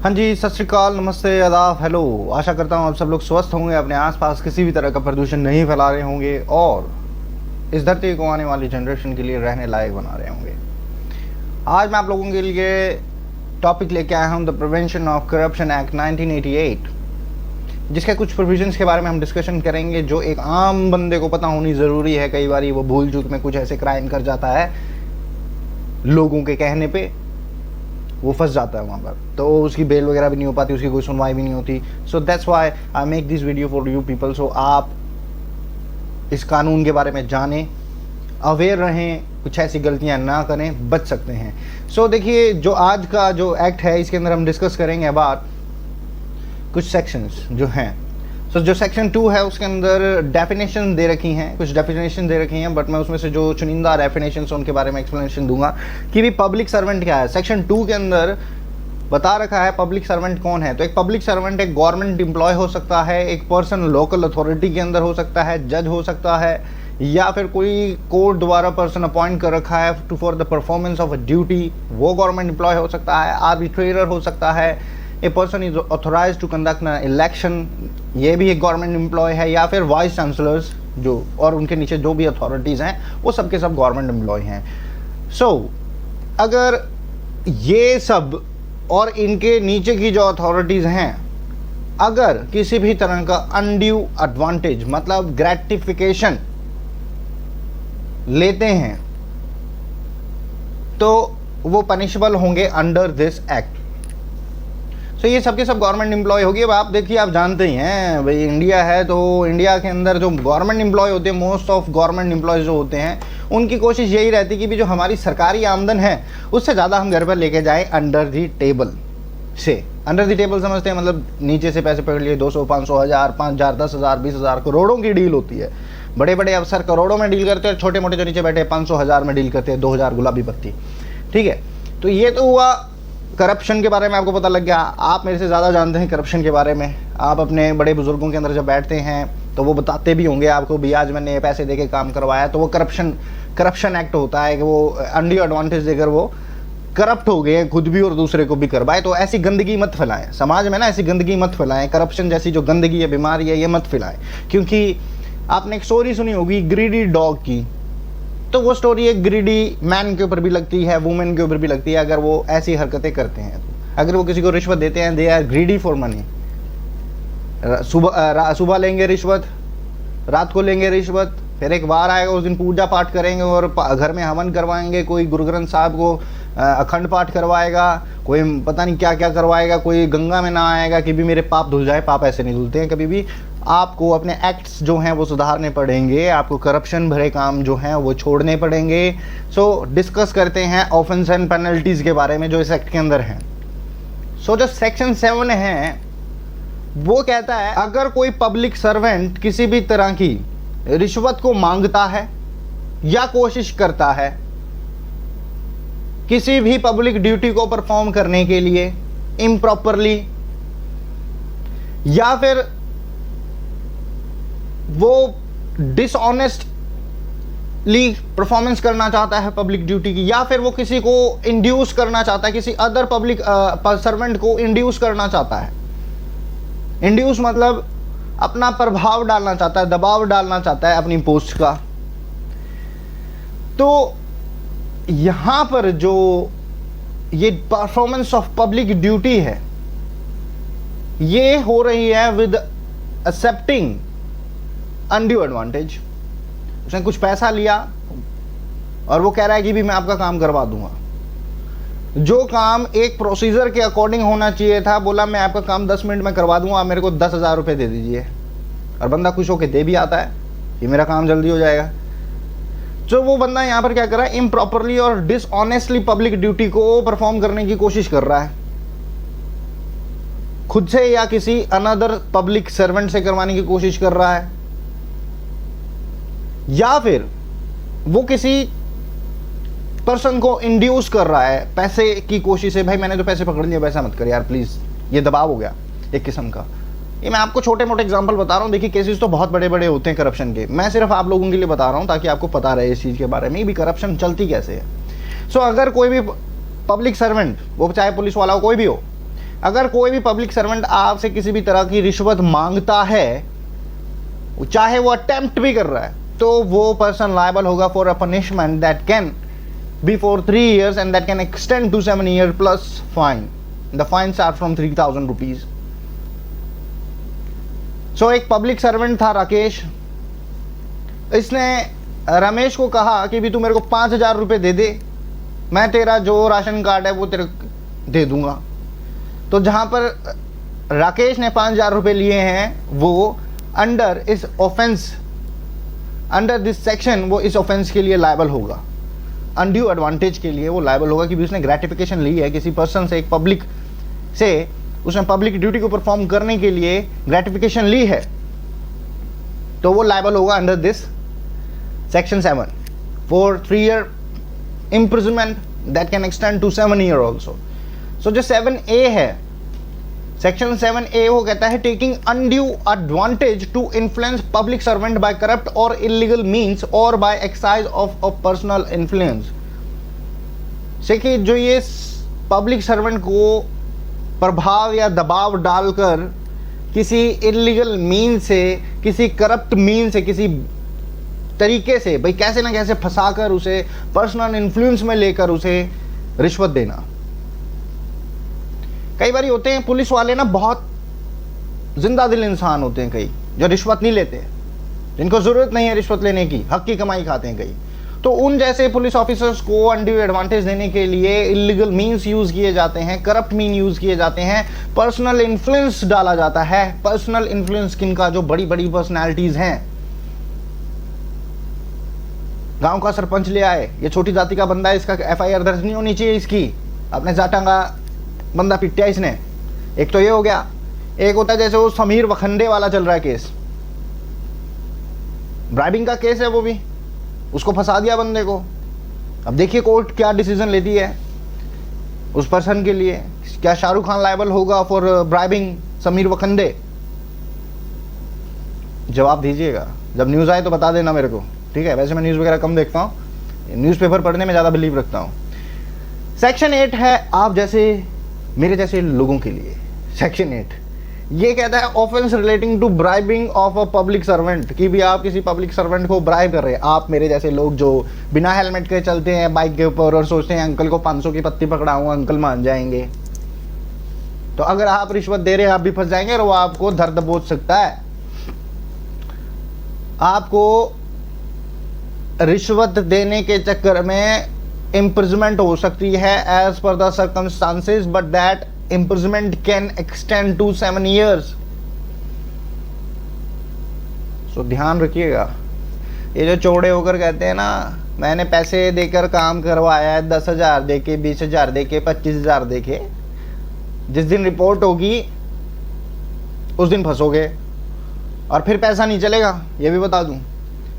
हाँ जी, सत श्री अकाल, नमस्ते, आदाब, हेलो। आशा करता हूँ आप सब लोग स्वस्थ होंगे, अपने आसपास किसी भी तरह का प्रदूषण नहीं फैला रहे होंगे और इस धरती को आने वाली जनरेशन के लिए रहने लायक बना रहे होंगे। आज मैं आप लोगों के लिए टॉपिक लेके आया हूँ the prevention of corruption act 1988, जिसके कुछ प्रोविजंस के बारे में हम डिस्कशन करेंगे जो एक आम बंदे को पता होनी ज़रूरी है। कई बार वो भूल चूक में कुछ ऐसे क्राइम कर जाता है, लोगों के कहने पे वो फंस जाता है वहाँ पर, तो उसकी बेल वगैरह भी नहीं हो पाती, उसकी कोई सुनवाई भी नहीं होती। So that's why I make this video for you people, so आप इस कानून के बारे में जानें, अवेयर रहें, कुछ ऐसी गलतियाँ ना करें, बच सकते हैं। सो देखिए, जो आज का जो एक्ट है इसके अंदर हम डिस्कस करेंगे अबाउट कुछ सेक्शंस जो हैं। सो जो सेक्शन 2 है उसके अंदर डेफिनेशन दे रखी हैं, कुछ डेफिनेशन दे रखी हैं, बट मैं उसमें से जो चुनिंदा डेफिनेशन उनके बारे में एक्सप्लेनेशन दूंगा कि भी पब्लिक सर्वेंट क्या है। सेक्शन 2 के अंदर बता रखा है पब्लिक सर्वेंट कौन है। तो एक पब्लिक सर्वेंट एक गवर्नमेंट एम्प्लॉय हो सकता है, एक पर्सन लोकल अथॉरिटी के अंदर हो सकता है, जज हो सकता है, या फिर कोई कोर्ट द्वारा पर्सन अपॉइंट कर रखा है to for the performance of a duty, वो गवर्नमेंट एम्प्लॉय हो सकता है, आर्बिट्रेटर हो सकता है, a person is authorise to conduct an election, ये भी एक गवर्नमेंट एम्प्लॉय है, या फिर वाइस चांसलर्स जो और उनके नीचे जो भी अथॉरिटीज़ हैं वो सब के सब गवर्नमेंट एम्प्लॉय हैं। सो अगर ये सब और इनके नीचे की जो अथॉरिटीज़ हैं अगर किसी भी तरह का अनड्यू एडवांटेज मतलब ग्रेटिफिकेशन लेते हैं तो वो पनिशेबल होंगे अंडर दिस एक्ट। तो ये सबके सब गवर्नमेंट एम्प्लॉय होगी। अब आप देखिए, आप जानते ही हैं भाई इंडिया है, तो इंडिया के अंदर जो गवर्नमेंट एम्प्लॉय होते हैं, मोस्ट ऑफ गवर्नमेंट एम्प्लॉय जो होते हैं उनकी कोशिश यही रहती है कि भी जो हमारी सरकारी आमदन है उससे ज़्यादा हम घर पर लेके जाएं अंडर दी टेबल से। अंडर दी टेबल समझते हैं मतलब नीचे से पैसे पकड़ लिए, 200, 500, 1000, 5000, 10,000, 20,000, करोड़ों की डील होती है। बड़े बड़े अफसर करोड़ों में डील करते हैं, छोटे मोटे जो नीचे बैठे 500, 1000 में डील करते हैं, 2000 गुलाबी पत्ती। ठीक है, तो ये तो हुआ करप्शन के बारे में, आपको पता लग गया। आप मेरे से ज़्यादा जानते हैं करप्शन के बारे में। आप अपने बड़े बुजुर्गों के अंदर जब बैठते हैं तो वो बताते भी होंगे आपको भी आज मैंने पैसे देके काम करवाया, तो वो करप्शन एक्ट होता है कि वो अनड्यू एडवांटेज देकर वो करप्ट हो गए खुद भी और दूसरे को भी करवाए। तो ऐसी गंदगी मत फैलाएं समाज में ना, ऐसी गंदगी मत फैलाएं। करप्शन जैसी जो गंदगी है, बीमारी है, ये मत फैलाएं। क्योंकि आपने एक स्टोरी सुनी होगी ग्रीडी डॉग की, तो वो स्टोरी एक ग्रीडी मैन के ऊपर भी लगती है, वुमेन के ऊपर भी लगती है अगर वो ऐसी हरकतें करते हैं। अगर वो किसी को रिश्वत देते हैं, they are greedy for money. सुबह लेंगे रिश्वत, रात को लेंगे रिश्वत, फिर एक बार आएगा उस दिन पूजा पाठ करेंगे और घर में हवन करवाएंगे, कोई गुरु ग्रंथ साहब को अखंड पाठ करवाएगा, कोई पता नहीं क्या क्या करवाएगा, कोई गंगा में ना आएगा कि भी मेरे पाप धुल जाए। पाप ऐसे नहीं धुलते हैं कभी भी। आपको अपने एक्ट्स जो हैं वो सुधारने पड़ेंगे, आपको करप्शन भरे काम जो हैं वो छोड़ने पड़ेंगे। सो डिस्कस करते हैं ऑफेंस एंड पेनल्टीज़ के बारे में जो इस एक्ट के अंदर हैं। सो जो सेक्शन 7 है वो कहता है अगर कोई पब्लिक सर्वेंट किसी भी तरह की रिश्वत को मांगता है या कोशिश करता है किसी भी पब्लिक ड्यूटी को परफॉर्म करने के लिए इम्प्रॉपरली, या फिर वो डिसऑनेस्टली परफॉर्मेंस करना चाहता है पब्लिक ड्यूटी की, या फिर वो किसी को इंड्यूस करना चाहता है, किसी अदर पब्लिक सर्वेंट को इंड्यूस करना चाहता है। इंड्यूस मतलब अपना प्रभाव डालना चाहता है, दबाव डालना चाहता है अपनी पोस्ट का। तो यहां पर जो ये परफॉर्मेंस ऑफ पब्लिक ड्यूटी है ये हो रही है विद एक्सेप्टिंग अनड्यू एडवांटेज। उसने कुछ पैसा लिया और वो कह रहा है कि भी मैं आपका काम करवा दूंगा। जो काम एक प्रोसीजर के अकॉर्डिंग होना चाहिए था, बोला मैं आपका काम 10 मिनट में करवा दूंगा, आप मेरे को 10,000 रुपये दे दीजिए, और बंदा खुश होकर दे भी आता है कि मेरा काम जल्दी हो जाएगा। जो वो बंदा यहाँ पर क्या कर रहा है, इम्प्रॉपरली और डिसऑनेस्टली पब्लिक ड्यूटी को परफॉर्म करने की कोशिश कर रहा है, खुद से या किसी अनदर पब्लिक सर्वेंट से करवाने की कोशिश कर रहा है, या फिर वो किसी पर्सन को इंड्यूस कर रहा है पैसे की कोशिश से, भाई मैंने तो पैसे पकड़ लिए, वैसा मत कर यार प्लीज, ये दबाव हो गया एक किस्म का। ये मैं आपको छोटे मोटे एग्जांपल बता रहा हूँ। देखिए केसेस तो बहुत बड़े बड़े होते हैं करप्शन के, मैं सिर्फ आप लोगों के लिए बता रहा हूँ ताकि आपको पता रहे इस चीज़ के बारे में भी करप्शन चलती कैसे है। सो अगर कोई भी पब्लिक सर्वेंट, वो चाहे पुलिस वाला हो कोई भी हो, अगर कोई भी पब्लिक सर्वेंट आपसे किसी भी तरह की रिश्वत मांगता है, चाहे वो अटेम्प्ट भी कर रहा है, तो वो पर्सन लायबल होगा for a punishment that can be for 3 years and that can extend to 7 years plus fine. The fine start from 3,000 rupees. So एक पब्लिक सर्वेंट था राकेश. इसने रमेश को कहा कि भी तू मेरे को 5,000 रुपये दे दे, मैं तेरा जो राशन कार्ड है वो तेरे दे दूंगा. तो जहां पर राकेश ने 5,000 रुपये लिए हैं, वो अंडर इस ऑफेंस, अंडर दिस सेक्शन वो इस ऑफेंस के लिए लायबल होगा. अनड्यू एडवांटेज के लिए वो लायबल होगा कि भी उसने ग्रेटिफिकेशन ली है किसी पर्सन से, एक पब्लिक से उसने पब्लिक ड्यूटी को परफॉर्म करने के लिए ग्रेटिफिकेशन ली है, तो वो लायबल होगा under this section 7 for 3 year imprisonment that can extend to 7 year also. So जो 7A है, सेक्शन 7A वो कहता है taking undue advantage to influence public servant by corrupt और इलीगल मींस और by exercise of personal influence. से कि जो ये पब्लिक सर्वेंट को प्रभाव या दबाव डालकर किसी इलीगल मीन से, किसी करप्ट मीन से, किसी तरीके से भाई कैसे ना कैसे फंसाकर उसे पर्सनल इन्फ्लुएंस में लेकर उसे रिश्वत देना. कई बार होते हैं पुलिस वाले ना बहुत जिंदा दिल इंसान होते हैं, कई जो रिश्वत नहीं लेते, जिनको जरूरत नहीं है रिश्वत लेने की, हक की कमाई खाते हैं कई. तो उन जैसे पुलिस ऑफिसर्स को अनड्यू एडवांटेज देने के लिए इलीगल मीन्स यूज किए जाते हैं, करप्ट मीन यूज किए जाते हैं, पर्सनल इन्फ्लुएंस डाला जाता है. पर्सनल इन्फ्लुएंस किनका? जो बड़ी बड़ी पर्सनैलिटीज हैं. गांव का सरपंच ले आए, ये छोटी जाति का बंदा है, इसका FIR दर्ज नहीं होनी चाहिए इसकी, अपने जाटा का बंदा पिटिया इसने. एक तो ये हो गया. एक होता है जैसे वो समीर वखंडे वाला चल रहा है केस, ब्राइबिंग का केस है, वो भी उसको फंसा दिया बंदे को. अब देखिए कोर्ट क्या डिसीजन लेती है उस पर्सन के लिए. क्या शाहरुख खान लायबल होगा फॉर ब्राइबिंग समीर वखंडे? जवाब दीजिएगा, जब न्यूज़ आए तो बता देना मेरे को, ठीक है. वैसे मैं न्यूज़ वगैरह कम देखता हूँ, न्यूज़पेपर पढ़ने में ज़्यादा बिलीव रखता हूँ. सेक्शन 8 है आप जैसे मेरे जैसे लोगों के लिए. सेक्शन 8 ये कहता है offence relating to bribing of a public servant, कि भी आप किसी पब्लिक सर्वेंट को ब्राइब कर रहे हैं. आप मेरे जैसे लोग जो बिना हेलमेट के चलते हैं बाइक के ऊपर और सोचते हैं अंकल को 500 की पत्ती पकड़ाऊंगा, अंकल मान जाएंगे. तो अगर आप रिश्वत दे रहे हैं आप भी फंस जाएंगे और वो आपको दर्द बोझ सकता है. आपको रिश्वत देने के चक्कर में इम्प्रिजमेंट हो सकती है as per the circumstances, but that imprisonment can extend to 7 years. So ध्यान रखिएगा. ये जो चौड़े होकर कहते हैं ना मैंने पैसे देकर काम करवाया है, 10,000 देके, 20,000 देके, 25,000 देके, जिस दिन रिपोर्ट होगी उस दिन फंसोगे और फिर पैसा नहीं चलेगा. ये भी बता दूं,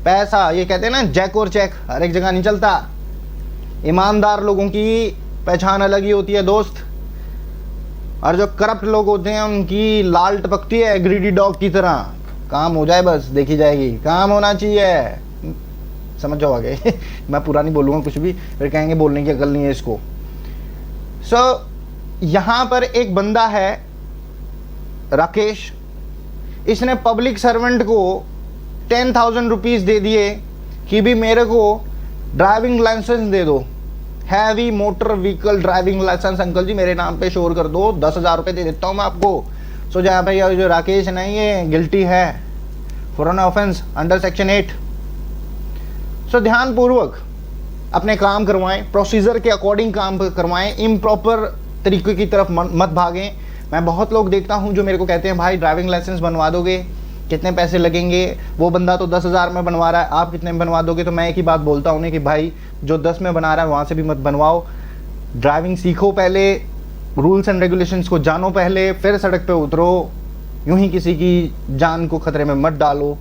पैसा ये कहते हैं ना जैक और चेक हर एक जगह नहीं चलता. ईमानदार लोगों की पहचान अलग ही होती है दोस्त, और जो करप्ट लोग होते हैं उनकी लाल टपकती है ग्रीडी डॉग की तरह. काम हो जाए बस देखी जाएगी, काम होना चाहिए, समझ जाओ आगे. मैं पूरा नहीं बोलूँगा कुछ भी, फिर कहेंगे बोलने की अकल नहीं है इसको. सो यहाँ पर एक बंदा है राकेश, इसने पब्लिक सर्वेंट को 10,000 रुपीज़ दे दिए कि भी मेरे को ड्राइविंग लाइसेंस दे दो, heavy motor vehicle driving license uncle ji मेरे नाम पे शोर कर दो, 10,000 रुपये दे देता हूँ मैं आपको. सो जहाँ पे जो राकेश नहीं ये गिल्टी है for an offence under section 8. सो ध्यानपूर्वक अपने काम करवाएं, प्रोसीजर के अकॉर्डिंग काम करवाएं, इम्प्रॉपर तरीके की तरफ मत भागें. मैं बहुत लोग देखता हूँ जो मेरे को कहते हैं भाई ड्राइविंग लाइसेंस बनवा दोगे, कितने पैसे लगेंगे? वो बंदा तो 10,000 में बनवा रहा है, आप कितने में बनवा दोगे? तो मैं एक ही बात बोलता हूँ कि भाई जो 10 में बना रहा है वहाँ से भी मत बनवाओ. ड्राइविंग सीखो पहले, रूल्स एंड रेगुलेशंस को जानो पहले, फिर सड़क पे उतरो. यूं ही किसी की जान को खतरे में मत डालो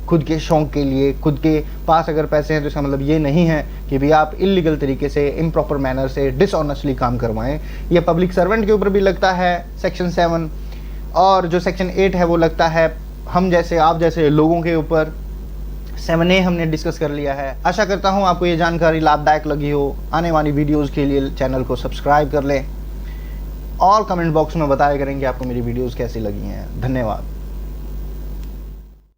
खुद के शौक के लिए. खुद के पास अगर पैसे हैं तो इसका मतलब ये नहीं है कि भी आप इलीगल तरीके से, इम्प्रॉपर मैनर से, डिसऑनेस्टली काम करवाएं. ये पब्लिक सर्वेंट के ऊपर भी लगता है सेक्शन 7, और जो सेक्शन 8 है वो लगता है हम जैसे, आप जैसे लोगों के ऊपर. 7A हमने डिस्कस कर लिया है. आशा करता हूँ आपको ये जानकारी लाभदायक लगी हो. आने वाली वीडियोज़ के लिए चैनल को सब्सक्राइब कर लें. और कमेंट बॉक्स में बताया करें कि आपको मेरी वीडियोस कैसी लगी हैं। धन्यवाद।